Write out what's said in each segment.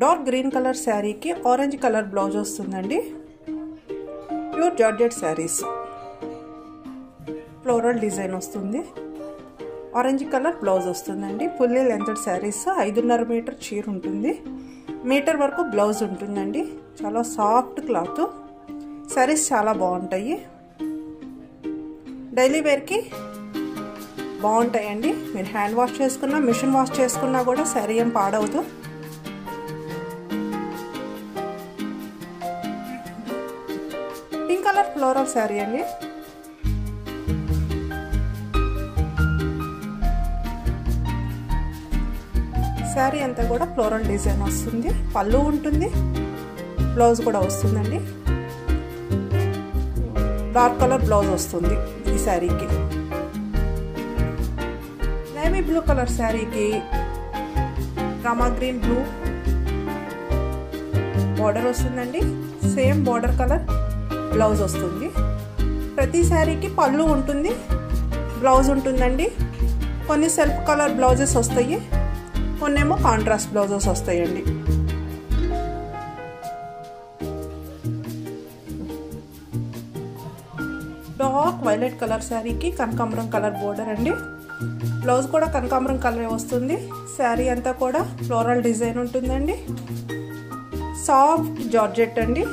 Dark green colour శారీకి orange colour blouse వస్తుందండి. Pure georgette saris, floral design వస్తుంది. Orange colour blouse వస్తుందండి. Fully length saris. 5.5 metre చీర ఉంటుంది. మీటర్ వరకు బ్లౌజ్ ఉంటుందండి. చాలా సాఫ్ట్ క్లాత్. శారీస్ చాలా బాగుంటాయి. డైలీ వేర్కి బాగుంటాయండి. మీరు హ్యాండ్ వాష్ చేసుకున్నా, మిషన్ వాష్ చేసుకున్నా కూడా శారీ ఏం పాడవదు. పింక్ కలర్ ఫ్లోరల్ శారీ అండి. శారీ అంతా కూడా ఫ్లోరల్ డిజైన్ వస్తుంది. పళ్ళు ఉంటుంది, బ్లౌజ్ కూడా వస్తుందండి. డార్క్ కలర్ బ్లౌజ్ వస్తుంది ఈ శారీకి. నేవీ బ్లూ కలర్ శారీకి రామా గ్రీన్ బ్లూ బార్డర్ వస్తుందండి. సేమ్ బార్డర్ కలర్ బ్లౌజ్ వస్తుంది. ప్రతి శారీకి పళ్ళు ఉంటుంది, బ్లౌజ్ ఉంటుందండి. కొన్ని సెల్ఫ్ కలర్ బ్లౌజెస్ వస్తాయి, కొన్నేమో కాంట్రాస్ట్ బ్లౌజెస్ వస్తాయండి. డార్క్ వైలెట్ కలర్ శారీకి కనకాంబరం కలర్ బోర్డర్ అండి. బ్లౌజ్ కూడా కనకాంబరం కలర్ వస్తుంది. శారీ అంతా కూడా ఫ్లోరల్ డిజైన్ ఉంటుందండి. సాఫ్ట్ జార్జెట్ అండి.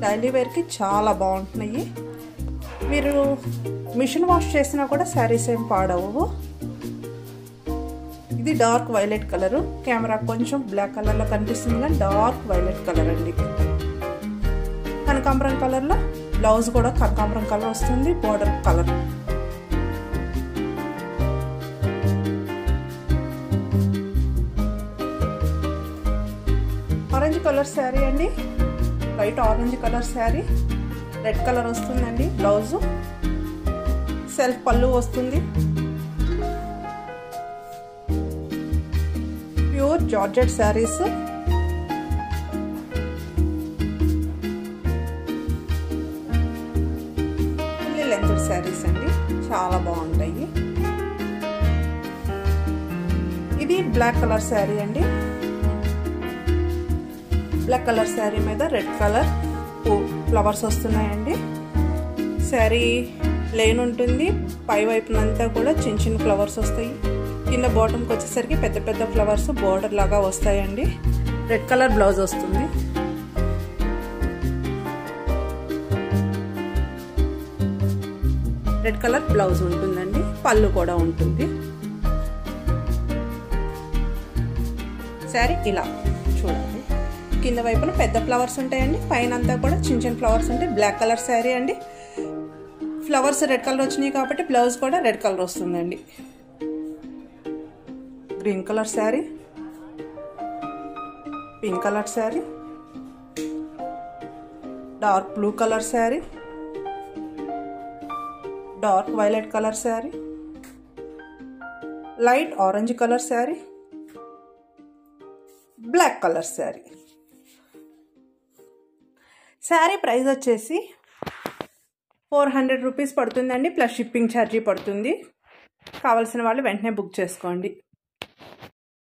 డైలీ వేర్కి చాలా బాగుంటున్నాయి. మీరు మిషన్ వాష్ చేసినా కూడా శారీస్ ఏం పాడవు. ఇది డార్క్ వైలెట్ కలరు. కెమెరా కొంచెం బ్లాక్ కలర్లో కనిపిస్తుంది కానీ డార్క్ వైలెట్ కలర్ అండి. కనకాంబరం కలర్లో బ్లౌజ్ కూడా కనకాంబరం కలర్ వస్తుంది. Border colour. Orange colour sari అండి. Light orange colour sari. Red colour వస్తుందండి. బ్లౌజు సెల్ఫ్ పళ్ళు వస్తుంది. Pure georgette saris. Fully length saris అండి. చాలా బాగుంటాయి. ఇది బ్లాక్ కలర్ శారీ అండి. బ్లాక్ కలర్ శారీ మీద రెడ్ కలర్ ఫ్లవర్స్ వస్తున్నాయండి. శారీ ప్లెయిన్ ఉంటుంది. పై వైపునంతా కూడా చిన్న చిన్న ఫ్లవర్స్ వస్తాయి. కింద బాటంకి వచ్చేసరికి పెద్ద పెద్ద ఫ్లవర్స్ బోర్డర్ లాగా వస్తాయండి. రెడ్ కలర్ బ్లౌజ్ వస్తుంది. రెడ్ కలర్ బ్లౌజ్ ఉంటుందండి. పళ్ళు కూడా ఉంటుంది. శారీ ఇలా చూడండి. కింద వైపున పెద్ద ఫ్లవర్స్ ఉంటాయండి. పైన అంతా కూడా చిన్న చిన్న ఫ్లవర్స్ ఉంటాయి. బ్లాక్ కలర్ శారీ అండి. ఫ్లవర్స్ రెడ్ కలర్ వచ్చినాయి కాబట్టి బ్లౌజ్ కూడా రెడ్ కలర్ వస్తుందండి. Green colour sari, pink colour sari, dark blue colour sari, dark violet colour sari, light orange colour sari, black colour sari. Sari price వచ్చేసి 400 రూపీస్ పడుతుందండి. ప్లస్ షిప్పింగ్ ఛార్జీ పడుతుంది. కావాల్సిన వాళ్ళు వెంటనే బుక్ చేసుకోండి.